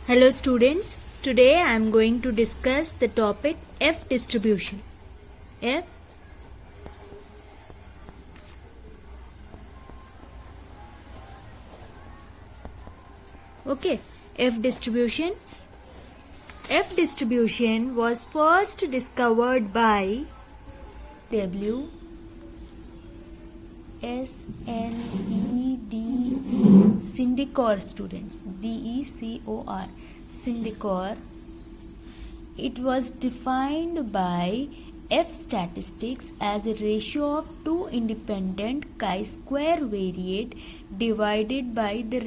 Hello students, today I am going to discuss the topic F distribution. F okay, F distribution. F distribution was first discovered by W S N E D E Sindicor students, DECOR, Sindicor. It was defined by F statistics as a ratio of two independent chi-square variate divided by the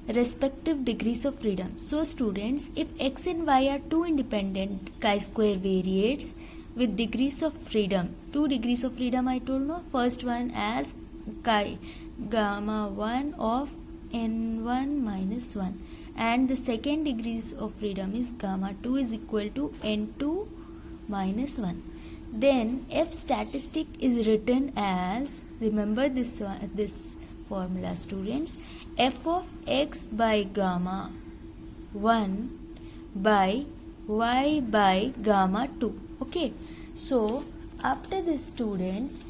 respective degrees of freedom. So students, if x and y are two independent chi-square variates with degrees of freedom, 2 degrees of freedom I told no, first one as chi gamma 1 of n1 minus 1 and the second degrees of freedom is gamma 2 is equal to n2 minus 1. Then F statistic is written as, remember this formula students, f of x by gamma 1 by y by gamma 2. Okay, so after this students,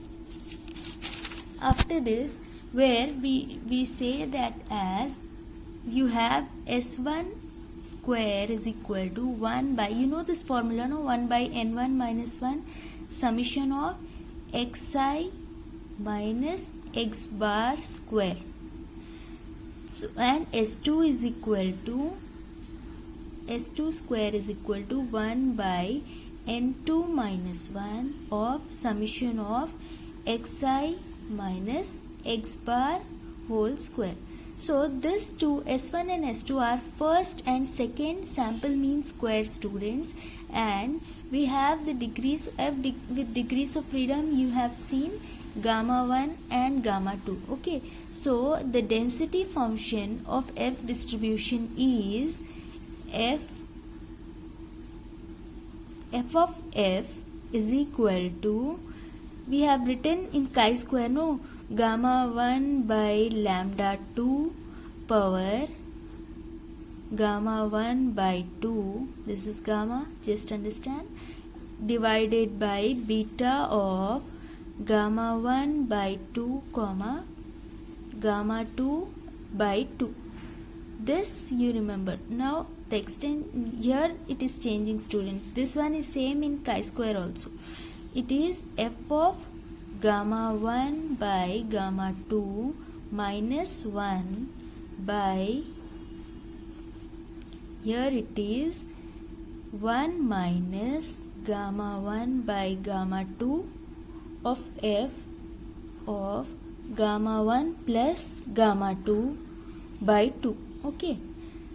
after this where we say that as you have s1 square is equal to 1 by, you know this formula no, 1 by n1 minus 1 summation of xi minus x bar square. So and s2 is equal to, s2 square is equal to 1 by n2 minus 1 of summation of xi minus x bar whole square. So this two, s1 and s2 are first and second sample mean square students, and we have the degrees with degrees of freedom you have seen gamma 1 and gamma 2. Okay, so the density function of F distribution is f of f is equal to, we have written in chi-square no, gamma 1 by lambda 2 power gamma 1 by 2, this is gamma, just understand, divided by beta of gamma 1 by 2 comma gamma 2 by 2. This you remember. Now the extent here it is changing student. This one is same in chi-square also. It is f of gamma 1 by gamma 2 minus 1 by, here it is 1 minus gamma 1 by gamma 2 of f of gamma 1 plus gamma 2 by 2. Okay,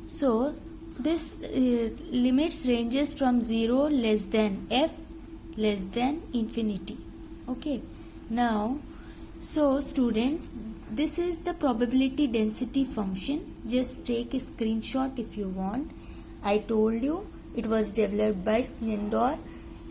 so this limits ranges from 0 less than f less than infinity. Okay, now so students, this is the probability density function. Just take a screenshot if you want. I told you it was developed by Snindor,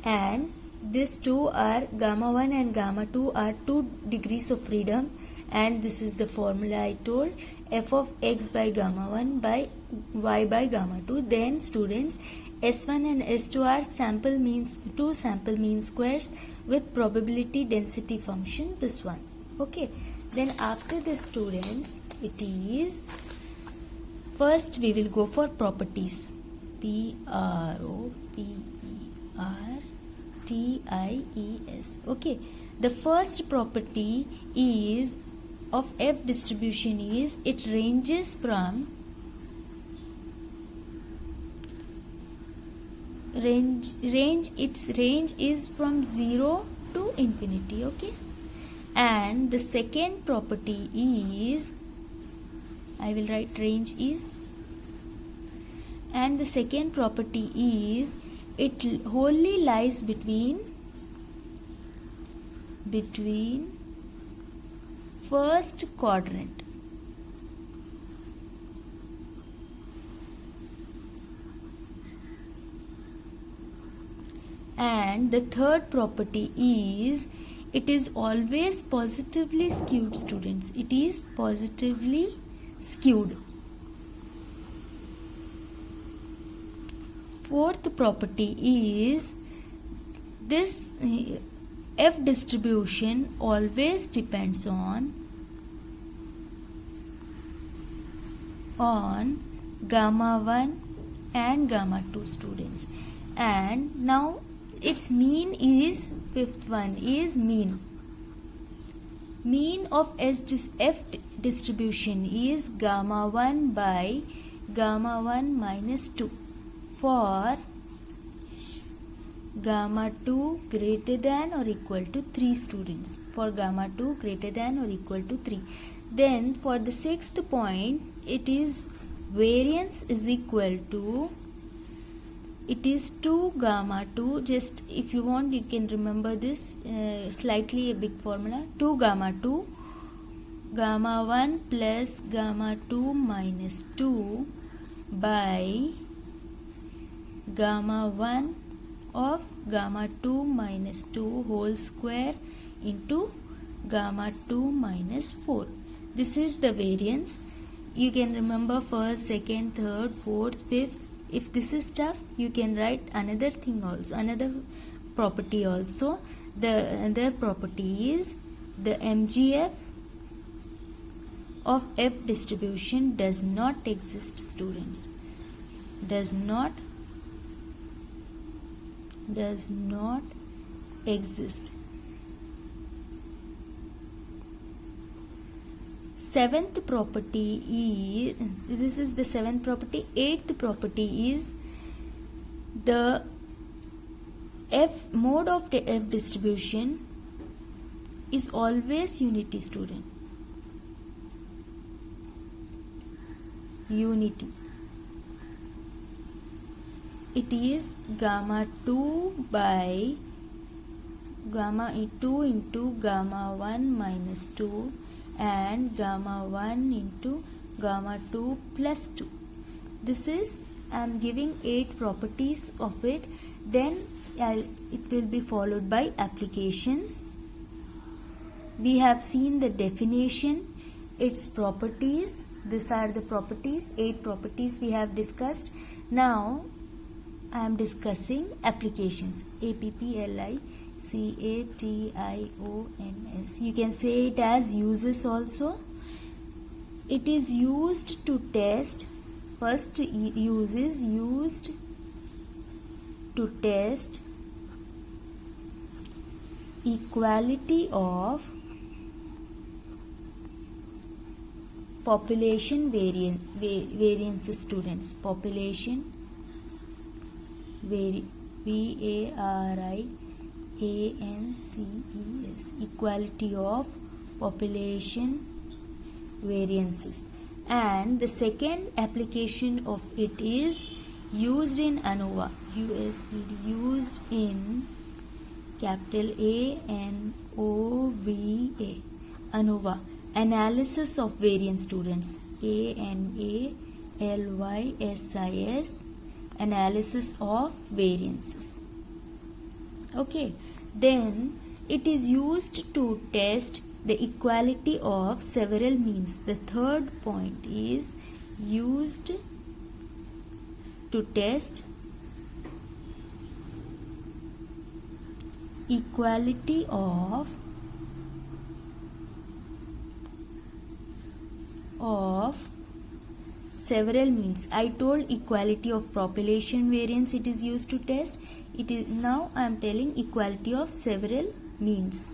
and these two are gamma 1 and gamma 2 are 2 degrees of freedom, and this is the formula I told, f of x by gamma 1 by y by gamma 2. Then students, s1 and s2 are sample means, two sample mean squares with probability density function, this one. Okay, then after this students, it is, first we will go for properties, properties. Okay, the first property is of F distribution is it ranges from its range is from 0 to infinity. Okay, and the second property is, I will write range is, and the second property is it wholly lies between first quadrant. And the third property is it is always positively skewed students. It is positively skewed. fourth property is this F distribution always depends on gamma 1 and gamma 2 students. And now its mean is, fifth one is mean. Mean of F distribution is gamma 1 by gamma 1 minus 2 for gamma 2 greater than or equal to 3 students. For gamma 2 greater than or equal to 3. Then for the sixth point, it is variance is equal to, it is 2 gamma 2. Just if you want, you can remember this, slightly a big formula. 2 gamma 2, gamma 1 plus gamma 2 minus 2 by gamma 1 of gamma 2 minus 2 whole square into gamma 2 minus 4. This is the variance. You can remember first, second, third, fourth, fifth. If this is tough, you can write another thing also, another property also. The other property is the MGF of F distribution does not exist, students. Does not exist. Seventh property is, this is the seventh property. Eighth property is the F mode of the F distribution is always unity, student. Unity. It is gamma 2 by gamma 2 into gamma 1 minus 2 and gamma 1 into gamma 2 plus 2. This is, I am giving 8 properties of it. Then it will be followed by applications. We have seen the definition, its properties. These are the properties, 8 properties we have discussed. Now I am discussing applications. APPLICATIONS. You can say it as uses also. It is used to test. First use is used to test equality of population variance, students. Population variance, equality of population variances. And the second application of it is used in ANOVA. Used in capital ANOVA. ANOVA. Analysis of variance, students. ANALYSIS. Analysis of variances. Okay. Then it is used to test the equality of several means. The third point is used to test equality of several means. I told equality of population variance it is used to test. It is, now I am telling equality of several means.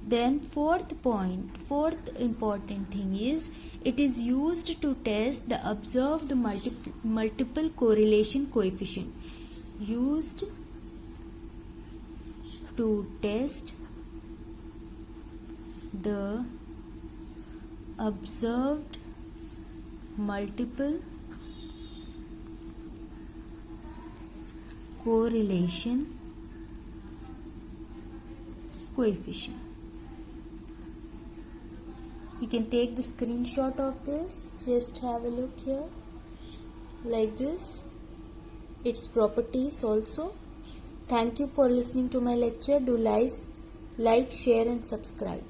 Then fourth important thing is it is used to test the observed multiple correlation coefficient. Used to test the observed multiple correlation coefficient. You can take the screenshot of this. Just have a look here. Like this. Its properties also. Thank you for listening to my lecture. Do like, share and subscribe.